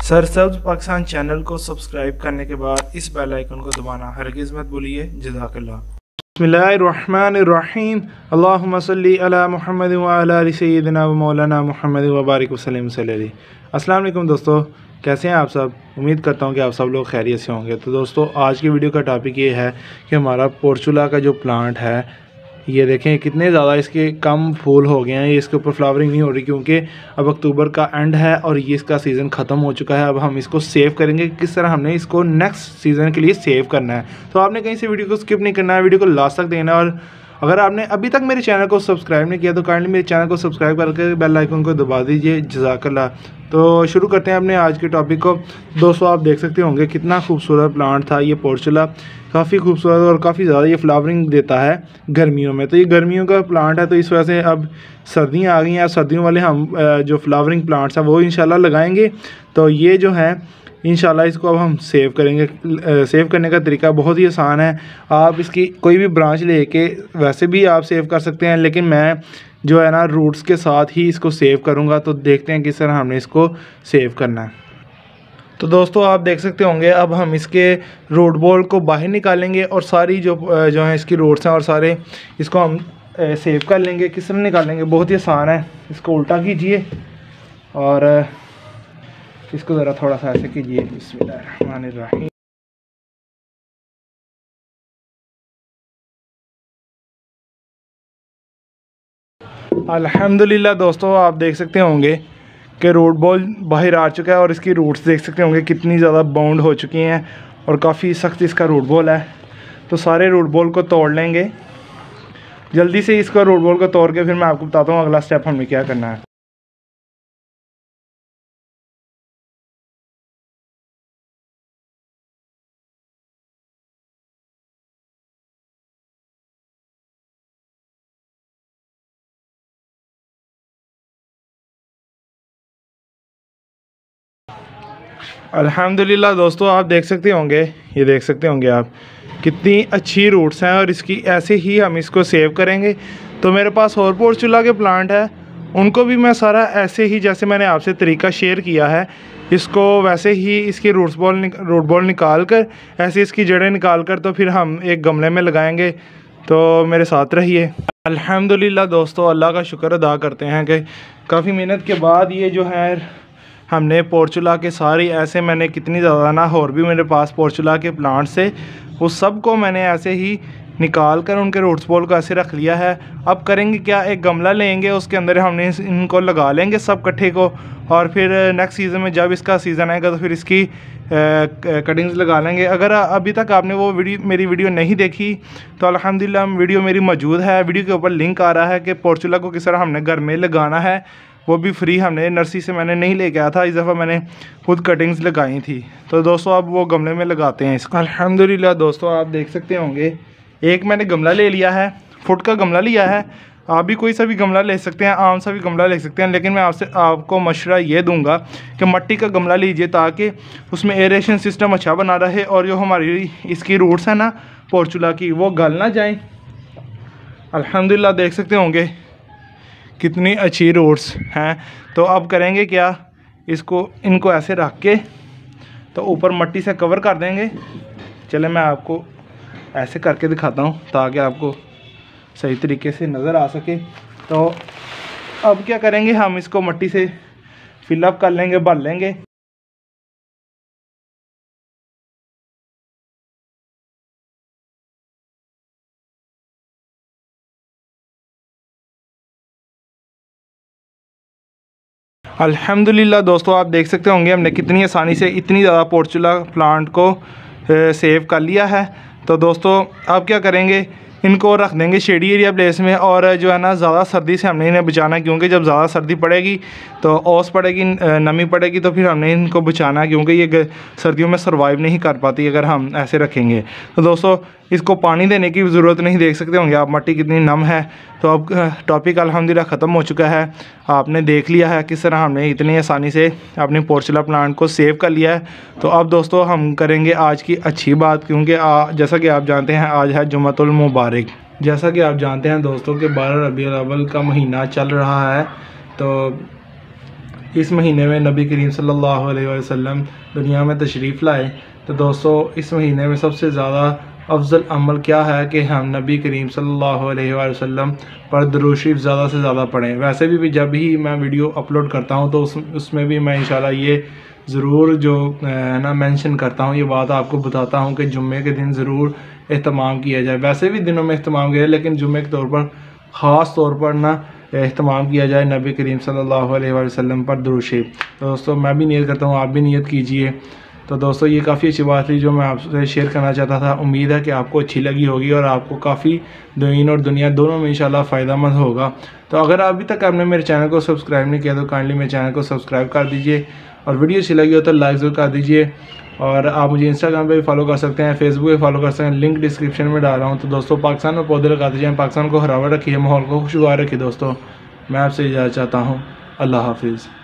सरसब्ज Pakistan channel को subscribe करने के बाद इस बेल आइकन को दबाना हरगिज़ मत भूलिए। जज़ाकल्लाह। बिस्मिल्लाहिर्रहमानिर्रहीम। अल्लाहुम्मा सल्ली अला मुहम्मद व अला आलि सय्यिदिना व मौलाना मुहम्मद व बारिक वसल्लम सल्लल्लाहु। अस्सलाम वालेकुम दोस्तों, कैसे हैं आप सब? उम्मीद करता हूं कि आप सब लोग खैरियत से होंगे। तो दोस्तों, आज की वीडियो का टॉपिक ये है कि हमारा पोर्चुला का जो प्लांट है, ये देखें कितने ज़्यादा इसके कम फूल हो गए हैं। ये इसके ऊपर फ्लावरिंग नहीं हो रही क्योंकि अब अक्टूबर का एंड है और ये इसका सीज़न ख़त्म हो चुका है। अब हम इसको सेव करेंगे, किस तरह हमने इसको नेक्स्ट सीज़न के लिए सेव करना है। तो आपने कहीं से वीडियो को स्किप नहीं करना है, वीडियो को लास्ट तक देना। और अगर आपने अभी तक मेरे चैनल को सब्सक्राइब नहीं किया तो काइंडली मेरे चैनल को सब्सक्राइब करके बेल आइकन को दबा दीजिए। जज़ाकल्लाह। तो शुरू करते हैं अपने आज के टॉपिक को। दोस्तों, आप देख सकते होंगे कितना खूबसूरत प्लांट था ये पोर्चुला, काफ़ी खूबसूरत और काफ़ी ज़्यादा ये फ्लावरिंग देता है गर्मियों में। तो ये गर्मियों का प्लांट है, तो इस वजह से अब सर्दियाँ आ गई हैं। सर्दियों वाले हम जो फ्लावरिंग प्लांट्स हैं वो इंशाल्लाह लगाएंगे। तो ये जो है इंशाल्लाह इसको अब हम सेव करेंगे। सेव करने का तरीका बहुत ही आसान है। आप इसकी कोई भी ब्रांच लेके वैसे भी आप सेव कर सकते हैं, लेकिन मैं जो है ना रूट्स के साथ ही इसको सेव करूँगा। तो देखते हैं किस तरह हमने इसको सेव करना है। तो दोस्तों, आप देख सकते होंगे अब हम इसके रूट बॉल को बाहर निकालेंगे और सारी जो हैं इसकी रूट्स हैं और सारे इसको हम सेव कर लेंगे। किस तरह निकालेंगे? बहुत ही आसान है। इसको उल्टा कीजिए और इसको ज़रा थोड़ा सा ऐसे कीजिए। बिस्मिल्लाहिर्रहमानिर्रहीम। अल्हम्दुलिल्लाह दोस्तों, आप देख सकते होंगे कि रूट बॉल बाहर आ चुका है और इसकी रूट्स देख सकते होंगे कितनी ज़्यादा बाउंड हो चुकी हैं और काफ़ी सख्त इसका रूट बॉल है। तो सारे रूट बॉल को तोड़ लेंगे जल्दी से। इसका रूट बॉल को तोड़ के फिर मैं आपको बताता हूँ अगला स्टेप हमें क्या करना है। अल्हम्दुलिल्लाह दोस्तों, आप देख सकते होंगे, ये देख सकते होंगे आप कितनी अच्छी रूट्स हैं और इसकी ऐसे ही हम इसको सेव करेंगे। तो मेरे पास और पोर्चुला के प्लांट है, उनको भी मैं सारा ऐसे ही जैसे मैंने आपसे तरीका शेयर किया है, इसको वैसे ही इसकी रूट बॉल निकाल कर ऐसे इसकी जड़ें निकाल कर तो फिर हम एक गमले में लगाएंगे। तो मेरे साथ रहिए। अल्हम्दुलिल्लाह दोस्तों, अल्लाह का शुक्र अदा करते हैं कि काफ़ी मेहनत के बाद ये जो है हमने पोर्चुला के सारे ऐसे, मैंने कितनी ज़्यादा ना और भी मेरे पास पोर्चुला के प्लांट्स से वो सब को मैंने ऐसे ही निकाल कर उनके रूट्स बॉल को ऐसे रख लिया है। अब करेंगे क्या, एक गमला लेंगे, उसके अंदर हमने इनको लगा लेंगे सब इकट्ठे को, और फिर नेक्स्ट सीज़न में जब इसका सीज़न आएगा तो फिर इसकी कटिंग्स लगा लेंगे। अगर अभी तक आपने वो मेरी वीडियो नहीं देखी तो अल्हम्दुलिल्लाह वीडियो मेरी मौजूद है। वीडियो के ऊपर लिंक आ रहा है कि पोर्चुला को किस तरह हमने घर में लगाना है, वो भी फ्री हमने नर्सरी से मैंने नहीं लेके आया था, इस दफ़ा मैंने खुद कटिंग्स लगाई थी। तो दोस्तों, अब वो गमले में लगाते हैं इसको। अल्हम्दुलिल्लाह दोस्तों, आप देख सकते होंगे एक मैंने गमला ले लिया है, फुट का गमला लिया है। आप भी कोई सा भी गमला ले सकते हैं, आम सा भी गमला ले सकते हैं, लेकिन मैं आपको मशवरा ये दूंगा कि मिट्टी का गमला लीजिए ताकि उसमें एरेशन सिस्टम अच्छा बना रहे और जो हमारी इसकी रूट्स हैं ना पोर्चुला की, वो गल ना जाएँ। अल्हम्दुलिल्लाह देख सकते होंगे कितनी अच्छी रूट्स हैं। तो अब करेंगे क्या, इनको ऐसे रख के तो ऊपर मिट्टी से कवर कर देंगे। चले मैं आपको ऐसे करके दिखाता हूँ ताकि आपको सही तरीके से नज़र आ सके। तो अब क्या करेंगे, हम इसको मिट्टी से फिलअप कर लेंगे, भर लेंगे। अल्हम्दुलिल्लाह दोस्तों, आप देख सकते होंगे हमने कितनी आसानी से इतनी ज़्यादा पोर्चुला प्लांट को सेव कर लिया है। तो दोस्तों, अब क्या करेंगे, इनको रख देंगे शेडी एरिया प्लेस में। और जो है ना ज़्यादा सर्दी से हमने इन्हें बचाना, क्योंकि जब ज़्यादा सर्दी पड़ेगी तो ओस पड़ेगी, नमी पड़ेगी, तो फिर हमने इनको बचाना, क्योंकि ये सर्दियों में सर्वाइव नहीं कर पाती अगर हम ऐसे रखेंगे। तो दोस्तों, इसको पानी देने की ज़रूरत नहीं, देख सकते होंगे आप मिट्टी कितनी नम है। तो अब टॉपिक अल्हम्दुलिल्लाह ख़त्म हो चुका है। आपने देख लिया है किस तरह हमने इतनी आसानी से अपनी पोर्चुला प्लांट को सेव कर लिया है। तो अब दोस्तों, हम करेंगे आज की अच्छी बात, क्योंकि जैसा कि आप जानते हैं आज है जुम्मतुल मुबारक। जैसा कि आप जानते हैं दोस्तों कि 12 रबीउल अव्वल का महीना चल रहा है। तो इस महीने में नबी करीम सल्लल्लाहु अलैहि वसल्लम दुनिया में तशरीफ़ लाए। तो दोस्तों इस महीने में सबसे ज़्यादा अफजल अमल क्या है कि हम नबी करीम सल्लल्लाहु अलैहि वसल्लम पर दुरूद शरीफ ज़्यादा से ज़्यादा पढ़ें। वैसे भी जब ही मैं वीडियो अपलोड करता हूँ तो उसमें भी मैं इंशाल्लाह ये ज़रूर जो है ना मेंशन करता हूँ, ये बात आपको बताता हूँ कि जुम्मे के दिन ज़रूर एहतमाम किया जाए। वैसे भी दिनों में एहतमाम किया जाए, लेकिन जुम्मे के तौर पर ख़ास तौर पर ना एहतमाम किया जाए नबी करीम सल्लल्लाहु अलैहि वसल्लम पर दुरूद शरीफ। तो दोस्तों मैं भी नियत करता हूँ, आप भी नियत कीजिए। तो दोस्तों ये काफ़ी अच्छी बात थी जो मैं आपसे शेयर करना चाहता था। उम्मीद है कि आपको अच्छी लगी होगी और आपको काफ़ी दीन और दुनिया दोनों में इंशाल्लाह फ़ायदेमंद होगा। तो अगर अभी तक आपने मेरे चैनल को सब्सक्राइब नहीं किया तो काइंडली मेरे चैनल को सब्सक्राइब कर दीजिए, और वीडियो अच्छी लगी हो तो लाइक ज़रूर कर दीजिए। और आप मुझे इंस्टाग्राम पे भी फॉलो कर सकते हैं, फेसबुक पे फॉलो कर सकते हैं, लिंक डिस्क्रिप्शन में डाल रहा हूँ। तो दोस्तों पाकिस्तान में पौधे लगा दीजिए, पाकिस्तान को हरावर रखिए, माहौल को खुशगवार रखिए। दोस्तों मैं आपसे इजाज़त चाहता हूँ। अल्लाह हाफिज़।